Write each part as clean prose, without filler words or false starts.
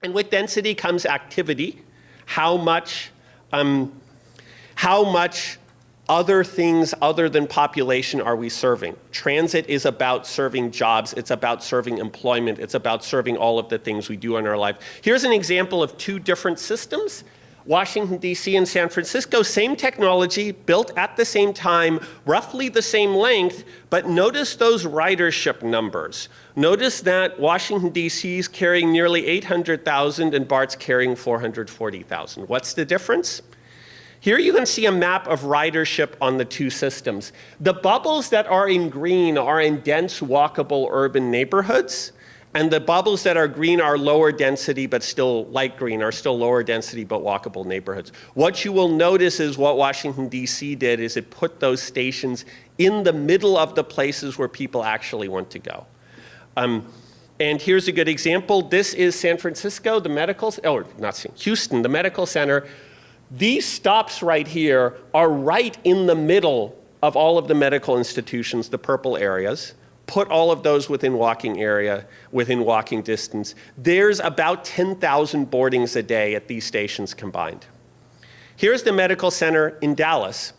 And with density comes activity. How much other things other than population are we serving? Transit is about serving jobs. It's about serving employment. It's about serving all of the things we do in our life. Here's an example of two different systems. Washington, D.C. and San Francisco, same technology, built at the same time, roughly the same length, but notice those ridership numbers. Notice that Washington, D.C. is carrying nearly 800,000 and BART's carrying 440,000. What's the difference? Here you can see a map of ridership on the two systems. The bubbles that are in green are in dense, walkable urban neighborhoods. And the bubbles that are green are lower density, but still light green, are still lower density, but walkable neighborhoods. What you will notice is what Washington, D.C. did is it put those stations in the middle of the places where people actually want to go. And here's a good example. This is San Francisco, the medical, or not Houston, the medical center. These stops right here are right in the middle of all of the medical institutions, the purple areas. Put all of those within walking distance. There's about 10,000 boardings a day at these stations combined. Here's the medical center in Dallas.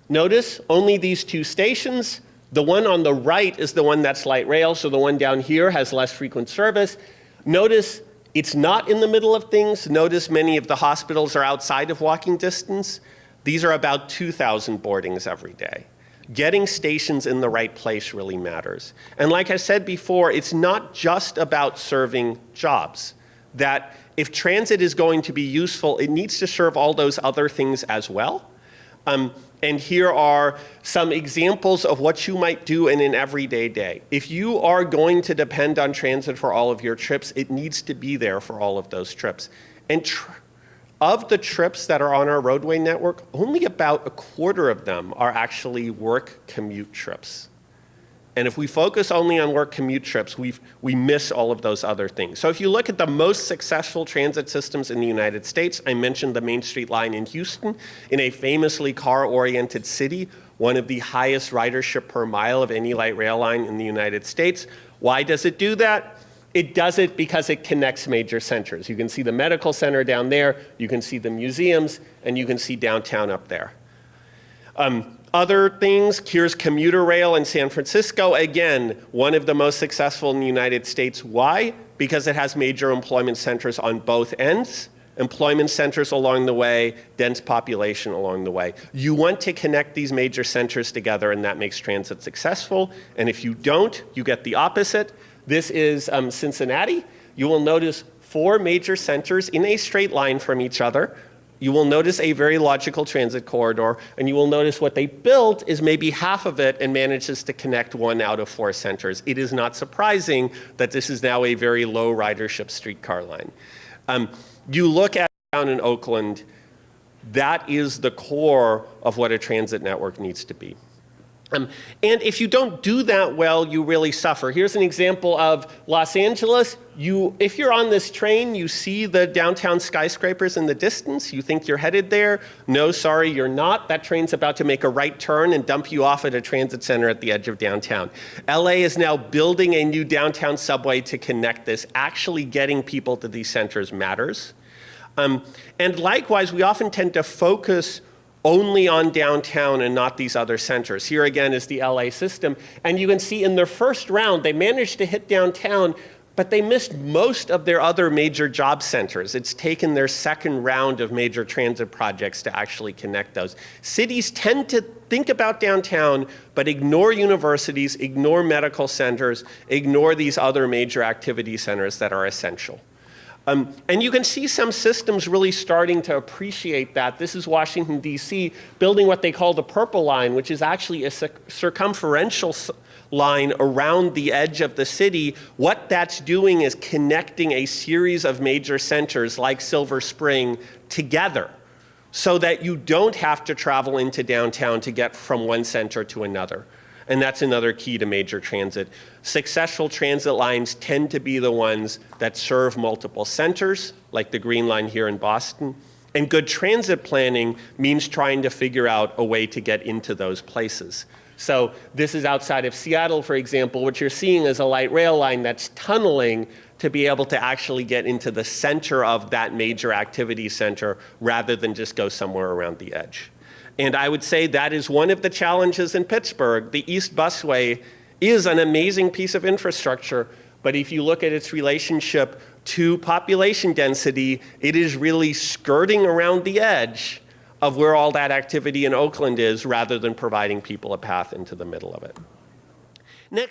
Notice only these two stations. The one on the right is the one that's light rail, so the one down here has less frequent service. Notice it's not in the middle of things. Notice many of the hospitals are outside of walking distance. These are about 2,000 boardings every day. Getting stations in the right place really matters. And like I said before, it's not just about serving jobs. That if transit is going to be useful, it needs to serve all those other things as well. And here are some examples of what you might do in an everyday day. If you are going to depend on transit for all of your trips, it needs to be there for all of those trips. And of the trips that are on our roadway network, only about a quarter of them are actually work commute trips. And if we focus only on work commute trips, we miss all of those other things. So if you look at the most successful transit systems in the United States, I mentioned the Main Street line in Houston, in a famously car-oriented city, one of the highest ridership per mile of any light rail line in the United States. Why does it do that? It does it because it connects major centers. You can see the medical center down there, you can see the museums, and you can see downtown up there. Other things, here's commuter rail in San Francisco. Again, one of the most successful in the United States. Why? Because it has major employment centers on both ends. Employment centers along the way, dense population along the way. You want to connect these major centers together, and that makes transit successful. And if you don't, you get the opposite. This is Cincinnati. You will notice 4 major centers in a straight line from each other. You will notice a very logical transit corridor, and you will notice what they built is maybe half of it and manages to connect 1 out of 4 centers. It is not surprising that this is now a very low ridership streetcar line. You look at down in Oakland, that is the core of what a transit network needs to be. And if you don't do that well, you really suffer. Here's an example of Los Angeles. If you're on this train, you see the downtown skyscrapers in the distance. You think you're headed there. No, sorry, you're not. That train's about to make a right turn and dump you off at a transit center at the edge of downtown. LA is now building a new downtown subway to connect this. Actually getting people to these centers matters. And likewise, we often tend to focus only on downtown and not these other centers. Here again is the LA system. And you can see in their first round, they managed to hit downtown, but they missed most of their other major job centers. It's taken their second round of major transit projects to actually connect those. Cities tend to think about downtown, but ignore universities, ignore medical centers, ignore these other major activity centers that are essential. And you can see some systems really starting to appreciate that. This is Washington, D.C., building what they call the Purple Line, which is actually a circumferential line around the edge of the city. What that's doing is connecting a series of major centers like Silver Spring together so that you don't have to travel into downtown to get from one center to another. And that's another key to major transit. Successful transit lines tend to be the ones that serve multiple centers, like the Green Line here in Boston. And good transit planning means trying to figure out a way to get into those places. So this is outside of Seattle, for example. What you're seeing is a light rail line that's tunneling to be able to actually get into the center of that major activity center rather than just go somewhere around the edge. And I would say that is one of the challenges in Pittsburgh. The East Busway is an amazing piece of infrastructure, but if you look at its relationship to population density, it is really skirting around the edge of where all that activity in Oakland is rather than providing people a path into the middle of it. Next.